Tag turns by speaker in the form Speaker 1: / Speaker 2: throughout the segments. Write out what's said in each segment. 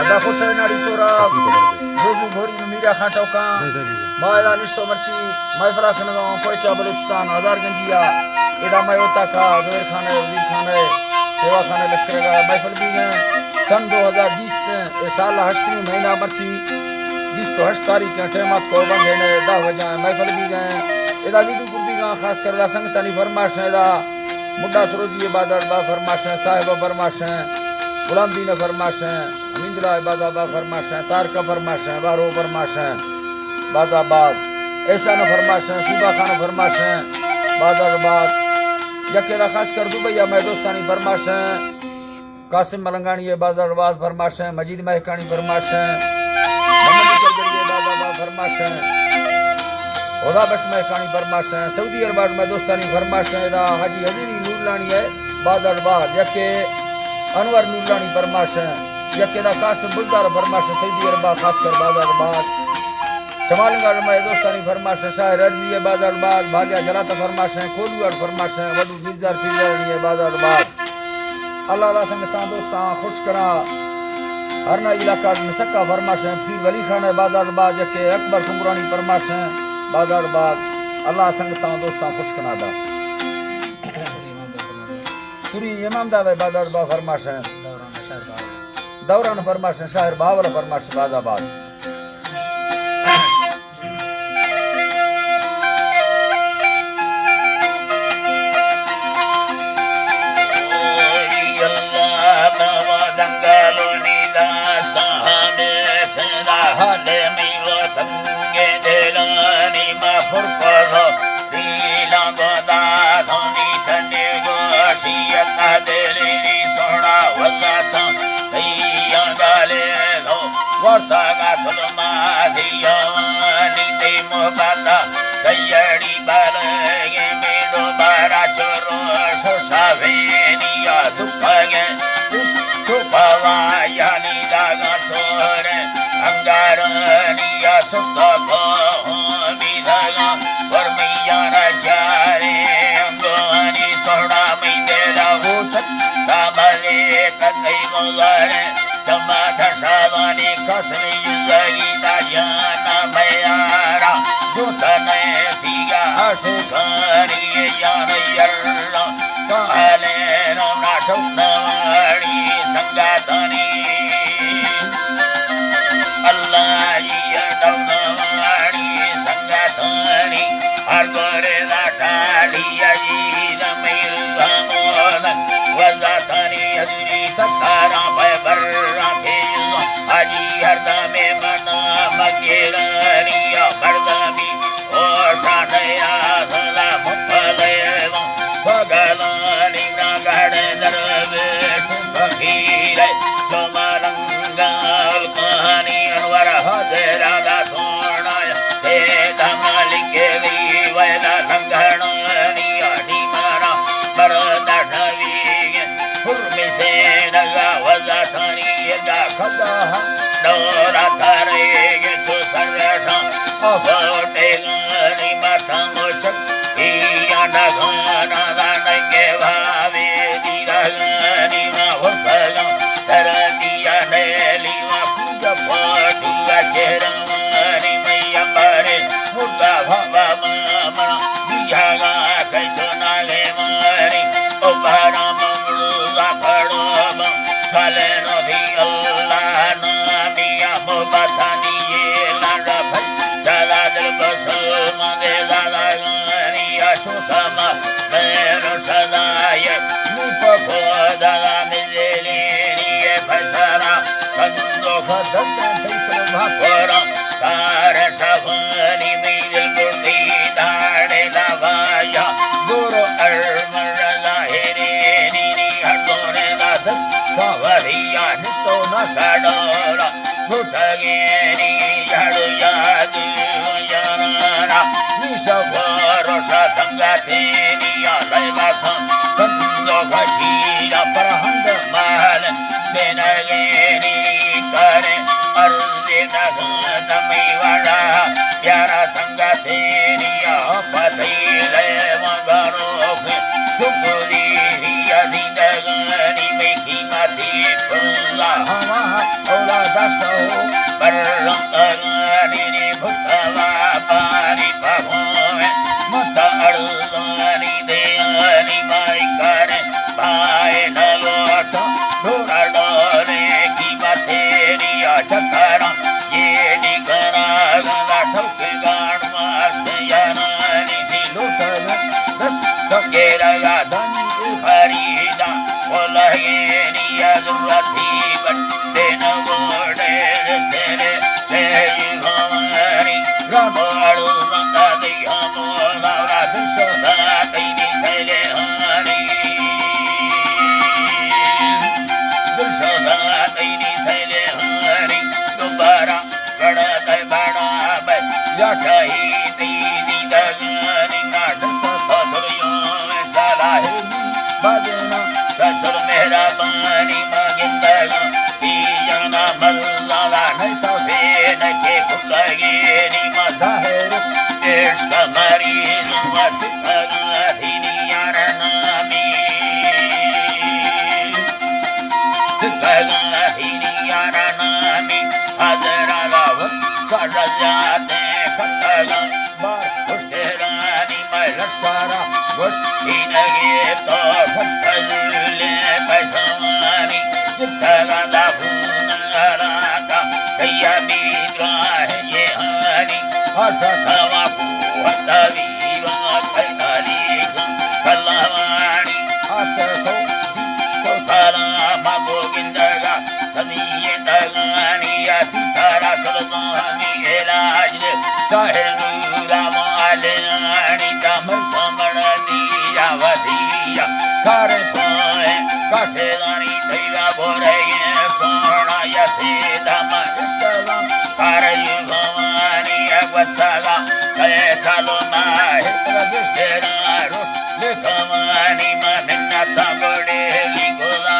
Speaker 1: अदा खुशे नारी सोरा रोजू भोरी मीरा खाटोका मायदा निश्तो मर्सी महफला खनगा पोचा बलूचिस्तान हजार गंजिया इदा मयोता का जोर खाने वजीर खाने सेवा खाने लश्कर का महफल भी गए सन 2020 में साल हश्तरी महीना मर्सी 20 तो 8 तारीख के टेमत को बंगेने 10 बजे महफल भी गए इदा वीडियो कुर्दी का खास कर दा संगतानी फरमाश है दा मुद्दा सरोजी बादर बा फरमाश है साहिब फरमाश है गुलाम दीन फरमाश है अमींदुल्लाह बादा बा फरमाश है तारका फरमाश है बारो फरमाश है बादाबाद ऐसा न फरमाश है सूबा खान फरमाश है बादाबाद यकेला खास कर दुबैया मैं दोस्तानी फरमाश है कासिम मलंगानी ये बाजारबाज फरमाश है मजीद महकानी फरमाश है बादाबाद फरमाश है खुदा बश महकानी फरमाश है सऊदी अरब में दोस्तानी फरमाश है हाजी हजीरी नूरलानी है बाजारबाद यके अनवर नूरलानी फरमाश है यकेला कासिम बुलदार फरमाश है सऊदी अरब खासकर बाजारबाद जमालगढ़ में दोस्तानी फरमाश है शाह रजी है बाजारबाद भाग्या जलाता फरमाश है कोलूगढ़ फरमाश है वडू गिरजार फिरजानी है बाजारबाद अल्लाह दा संगता दोस्ता खुश करा हरना इलाका में सक्का फरमाश है पीर वली खान है बाजारबाद के अकबर कुमरानी फरमाश है बाजारबाद अल्लाह संगता दोस्ता खुश करा दा पूरी इमाम दादा बाजारबाद फरमाश है दौरान फरमाश है शाहर बावल फरमाश बाजारबाद
Speaker 2: सैयड़ी बालगे मेरो बारा चोरो सोसावेनिया दुखगे सुपवाया निदागा सोरे अंगारनिया सुखो विधगा वर्मिया नचारे अंगोनी सोड़ा में तेरा होत कामले कतई मोगरे चमा दशावानी कसमी युगी दायाना मयारा दूतने सिया सुखरी यान यर्ला काले रमना ठुकनवाड़ी संगातनी अल्लाह या डवनवाड़ी संगातनी हर गोरे लाठाली यजी रमेल भमोन वजातनी हजरी ततारा बर्रा भेज हाजी हरदमे मना मगेरानी मर्दमी ओ सानया सला मुफलेवा भगलानी नागड़ दरवेश फकीर चमरंगल कहानी अनवर हजरा दा सोना से धमलिंगे वैला लंघनानी आनी मारा मरदा ढवी हुर्मी से नगा वजाथनी गा खदा डोरा थारे तो सरसा अबोटे गानी माथा मोचक इयाना गाना गाने के भावे दीरा गानी मा होसला तरदिया नेली मा पूजा पाठुआ चेरानी मैया बारे मुर्गा भावा मामा बिया गा कैसो नाले मारी ओ बारा ममरुगा पड़ो साले नबी अल्लाह नामिया मोबाथानी ये लाडा भाई दादा दिल बसल मांगे दादा गानिया सुसमा मेरो सदाय मुप को दादा मिलेली ये फसरा कंदो खदत फैसल भापरा कार सफनी मिल गुटी दाड़े लावाया गुरु अरमर लाहिरी नी हटोरे दास कावरिया निस्तो न साडोरा भूतगेनी झाड़ू याद याना निसवारो सा संगातेनी आलैवा कंदो घटीरा परहंद महल सेनगेनी करे अर्दे नगदमई वाला प्यारा संगातेनी पथई ले मगरो सुपुरी हिया जिंदगानी में की माती पुला हवा औला युवानी रामालु रंगादी हमोला दिशा तेरी सैले हानी दिशा तेरी सैले हानी दोबारा बड़ा दे बड़ा बे याचाई तेरी दगानी नाट सतुलियों में साला है बाजना ससुर मेरा बानी मागिंदगा पियाना मल्लाला नहीं तो फिर के खुलागे नी मज़ाहिर इश्क मरीज वसिता धीनी यारनामी सिता धीनी यारनामी हज़रा लावत सरजाते खतगा बार खुशरानी मैं लश्करा वस्ती नगे तो खतले पैसानी जितना लाभूना का सैयदी ग्राह ये हानी हवा पुहता वीवा कैदाली कलावानी आसको तो सलाम गोविंदगा समीये दगानी आती तारा सलमानी इलाज साहिर नूरा मालियानी तमर समरनी यावदिया करे पाए कासेदानी दैवा बोरे सोना यसीदा मस्तला करे भवानी अवस्तला कैसा लो माहे प्रविष्टेरारो लेखवानी मनन्ना तबड़े लिखोला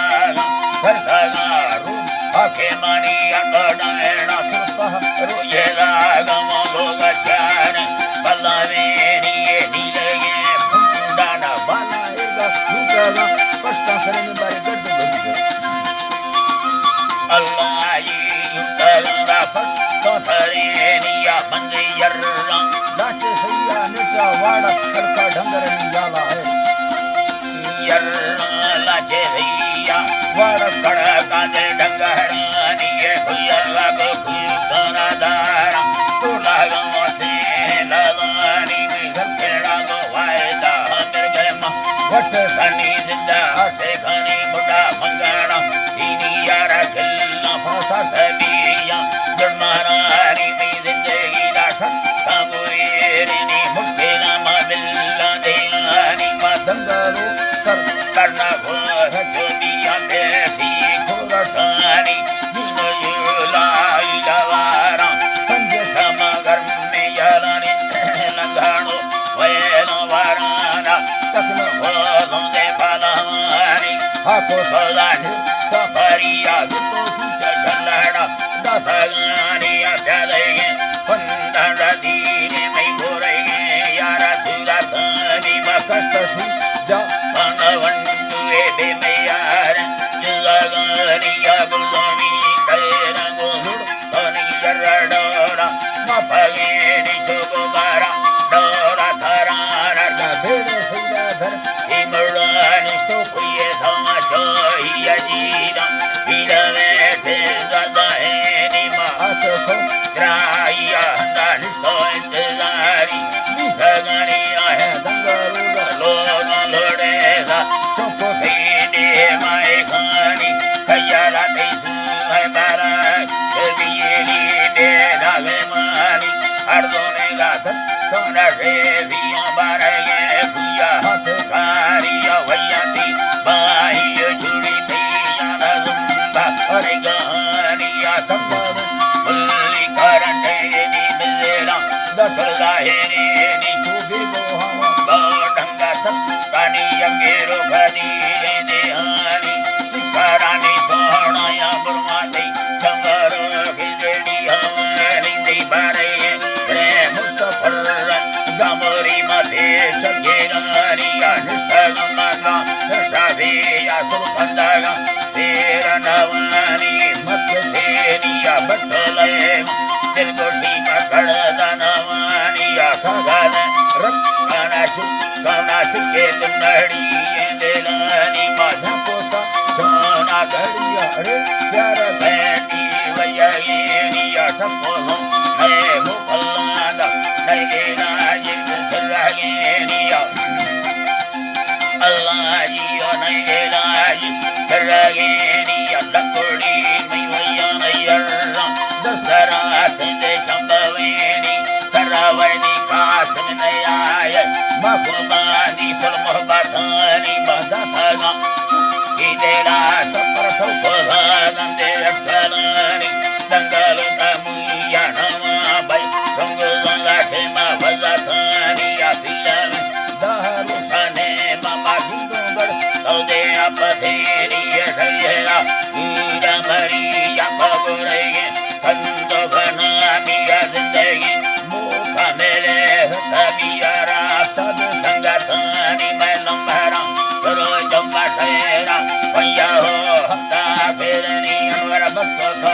Speaker 2: करतागारो आखे मानी अकड़ना सुपह रोयेला गमलो गचान बल्लावेनी नीलगे फुंडाना बनाएगा लूटगा पस्ता करने बारे गड्ढ बंद अल्लाह युतला फस्तो थरेनिया मंदियर्रा लाचे सैया निचा वाड़ा करका ढंगर नियाला है यर्रा लाचे सैया वाड़ा करका दे ढंगरानी ये भैया को खुशना दारा तो लागो से लगानी में झलकेड़ा को वायदा मेरे गमा वट खनी जिंदा से खनी बुढ़ा मंगाना इनी यारा खिलना फसा तबिया जन्मारानी में जिंदगी दा सत्ता गोयेनी मुश्किल माबिल्ला देयानी मदंगरो सर करना हो चोदिया देसी खोरठानी नीनो युला इलावारा संजे समागर में यालानी लंगानो वैनो वाराना तकनो हो दे पालावानी हाको सदानी सफरिया गुतो सुचा चलड़ा दफगानी अचलेगे पंदरा दीने में गोरेगे यारा सुरा थानी मकस्त सुजा पनवंडु एबे में यार जुगागानी अबुलानी तेरा गोहुड़ तनी यरडोरा मफगेनी चुगोबारा डोरा थरारा भेड़े सुजा धर इमरानी तो कुये थामा चाहिए जीरा पीड़ा बैठे ज़्यादा है निमा आँखों ग्राहिया दानिस्तो इंतज़ारी निशानियाँ है दंगरूगा लोगा लोड़ेगा शोको पीने माए खानी कयाला तेज़ू है बारा कबिये लीडे डाले मानी अर्दोने गाधर सोना शेवियाँ बारेगे भुया हंसे कारिया वैयाती बाहियो जुड़ी पिया नज़ुम्बा अरे गानिया तंबारू मुल्ली करंडे नी बिज़ेरा दसल दाहिरी नी चूबी बोहावा बाडंगा तंबानी यंगेरो खदीरे देहानी सिकारानी सोहनाया बुरमाती चंगारो खिजेड़ी हमारी दी बारे रे मुस्तफर जामरी मधे चगेरानिया निष्ठगमगा शाभिया सुखंदगा सेरनवानी मस्कसेनिया बटले दिल को सीमा कड़दनवानिया खगन रक्काना चुक्काना सिके तुनड़ी दिलानी माझा पोता सोना घड़िया रे प्यार बैठी वयनिया ठकोलो मैं मुखल्लादा नगेना जिन सरागेनिया अल्लाह जी नगेना जिन सरागेनिया लकोड़ी मैं वया नयर्रा दस्तरा Asinde Chambavini, Taravani Kasaminaya, Mahumani Salmohbatani, Badatana, Idera Saparatopahanande Kalani, Dangaluna Muyana Bay, Sangalatema Vazatani, Afilan, Daharusane, Mama Dindogar, Aldea Pateri, Yashayera, Ida Maria Pagore, Kandavana Mia Zindagi, Mukamele, Tabiara, Tad Sangatani, Melambara, Soro Jambashera, Payaho, Hata Perani, and Varabaskota,